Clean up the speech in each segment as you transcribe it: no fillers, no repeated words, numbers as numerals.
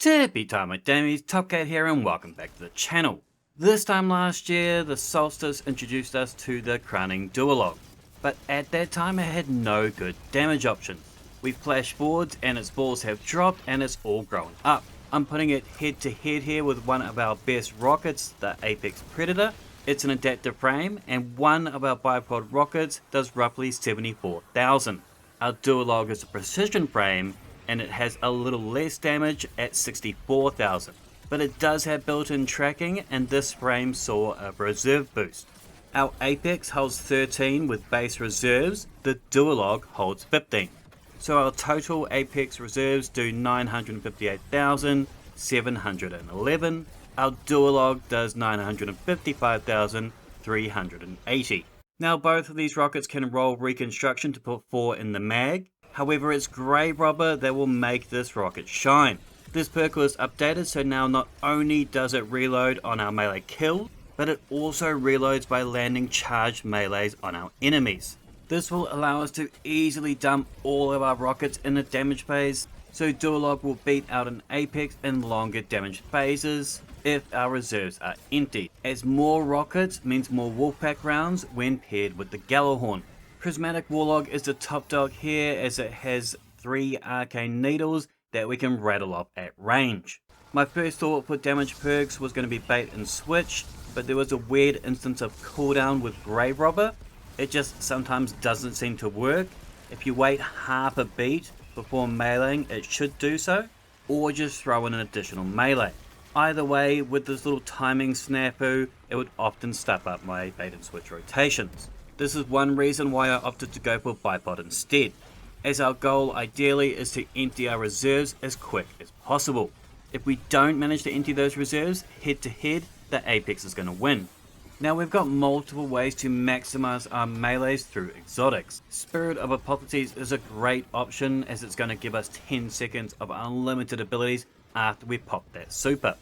Tippy time with Damies, Topcat here and welcome back to the channel. This time last year, the Solstice introduced us to the Crowning Duologue, but at that time it had no good damage options. We flashed forwards and its balls have dropped and it's all grown up. I'm putting it head to head here with one of our best rockets, the Apex Predator. It's an adaptive frame and one of our bipod rockets does roughly 74,000. Our Duologue is a precision frame and it has a little less damage at 64,000, but it does have built-in tracking and this frame saw a reserve boost. Our Apex holds 13 with base reserves, the Duologue holds 15. So our total Apex reserves do 958,711, our Duologue does 955,380. Now both of these rockets can roll reconstruction to put 4 in the mag. However, it's Grave Robber that will make this rocket shine. This perk was updated, so now not only does it reload on our melee kill, but it also reloads by landing charged melees on our enemies. This will allow us to easily dump all of our rockets in the damage phase, so Duologue will beat out an Apex in longer damage phases if our reserves are empty, as more rockets means more Wolfpack rounds when paired with the Gallowhorn. Prismatic Warlock is the top dog here as it has 3 arcane needles that we can rattle off at range. My first thought for damage perks was going to be bait and switch, but there was a weird instance of cooldown with Grave Robber. It just sometimes doesn't seem to work. If you wait half a beat before meleeing, it should do so, or just throw in an additional melee. Either way, with this little timing snafu, it would often stuff up my bait and switch rotations. This is one reason why I opted to go for bipod instead, as our goal ideally is to empty our reserves as quick as possible. If we don't manage to empty those reserves head to head, the Apex is going to win. Now we've got multiple ways to maximize our melees through exotics. Spirit of Apotheosis is a great option as it's going to give us 10 seconds of unlimited abilities after we pop that super.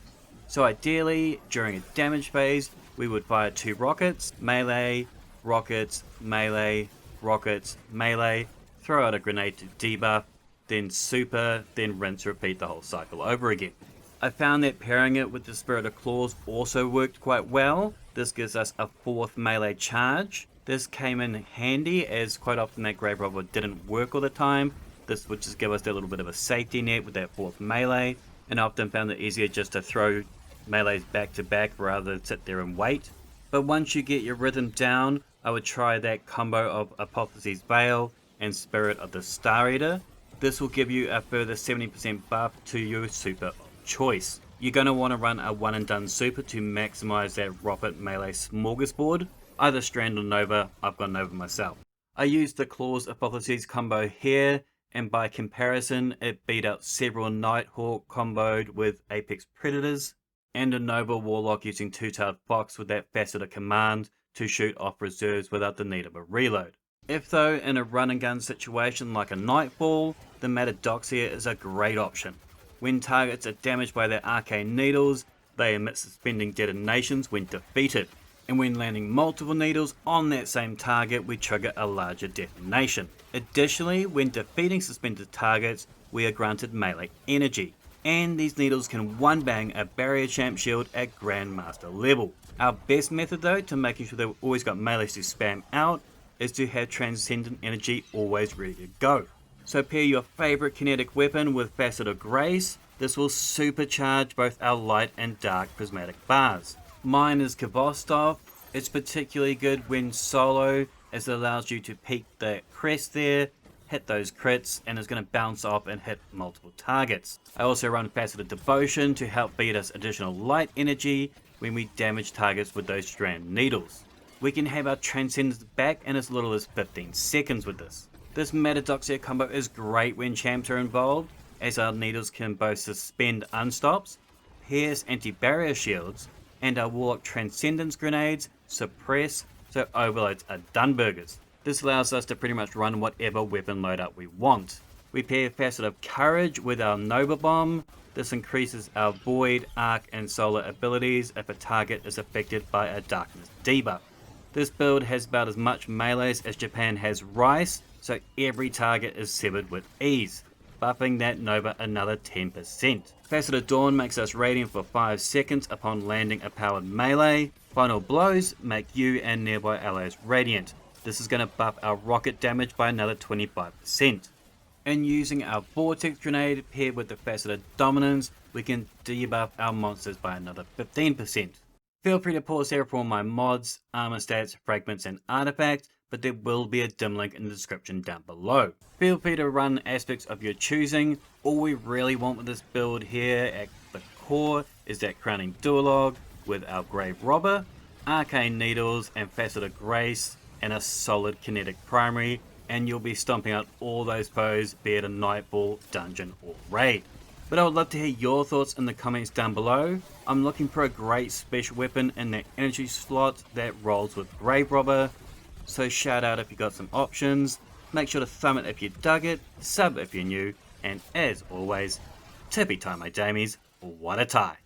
So ideally, during a damage phase, we would fire 2 rockets, melee, rockets, melee, rockets, melee, throw out a grenade to debuff, then super, then rinse repeat the whole cycle over again. I found that pairing it with the Spirit of Claws also worked quite well. This gives us a 4th melee charge. This came in handy as quite often that Grave Robber didn't work all the time. This would just give us that little bit of a safety net with that 4th melee, and I often found it easier just to throw melees back to back rather than sit there and wait. But once you get your rhythm down, I would try that combo of Apotheosis Veil and Spirit of the Star Eater. This will give you a further 70% buff to your super of choice. You're going to want to run a one and done super to maximize that rocket melee smorgasbord. Either Strand or Nova, I've got Nova myself. I used the Claws Apotheosis combo here, and by comparison it beat out several Nighthawk comboed with Apex Predators, and a Nova Warlock using Two-Tailed Fox with that faceted command to shoot off reserves without the need of a reload. If though in a run and gun situation like a Nightfall, the Metadoxia is a great option. When targets are damaged by their arcane needles, they emit suspending detonations when defeated, and when landing multiple needles on that same target we trigger a larger detonation. Additionally, when defeating suspended targets we are granted melee energy, and these needles can one bang a barrier champ shield at Grandmaster level. Our best method though to making sure that we've always got melees to spam out is to have Transcendent Energy always ready to go. So pair your favorite kinetic weapon with Facet of Grace. This will supercharge both our light and dark prismatic bars. Mine is Kvostov. It's particularly good when solo as it allows you to peek the crest there, hit those crits, and it's going to bounce off and hit multiple targets. I also run Faceted Devotion to help beat us additional light energy when we damage targets with those strand needles. We can have our Transcendence back in as little as 15 seconds with this. This Metadoxia combo is great when champs are involved, as our needles can both suspend unstops, pierce anti-barrier shields, and our Warlock Transcendence grenades suppress, so overloads are done burgers. This allows us to pretty much run whatever weapon loadout we want. We pair Facet of Courage with our Nova Bomb. This increases our Void, Arc, and Solar abilities if a target is affected by a Darkness debuff. This build has about as much melees as Japan has rice, so every target is severed with ease. buffing that Nova another 10%. Faceted Dawn makes us radiant for 5 seconds upon landing a powered melee. Final Blows make you and nearby allies radiant. This is going to buff our rocket damage by another 25%. And using our Vortex Grenade paired with the Faceted Dominance, we can debuff our monsters by another 15%. Feel free to pause here for all my mods, armor stats, fragments and artifacts, but there will be a dim link in the description down below. Feel free to run aspects of your choosing. All we really want with this build here at the core is that crowning Duologue with our Grave Robber, Arcane Needles and Faceted Grace, and a solid kinetic primary, and you'll be stomping out all those foes, be it a Nightfall, dungeon or raid. But I would love to hear your thoughts in the comments down below. I'm looking for a great special weapon in that energy slot that rolls with Grave Robber, so shout out if you got some options. Make sure to thumb it if you dug it, sub if you're new, and as always, tippy tie my damies, what a tie.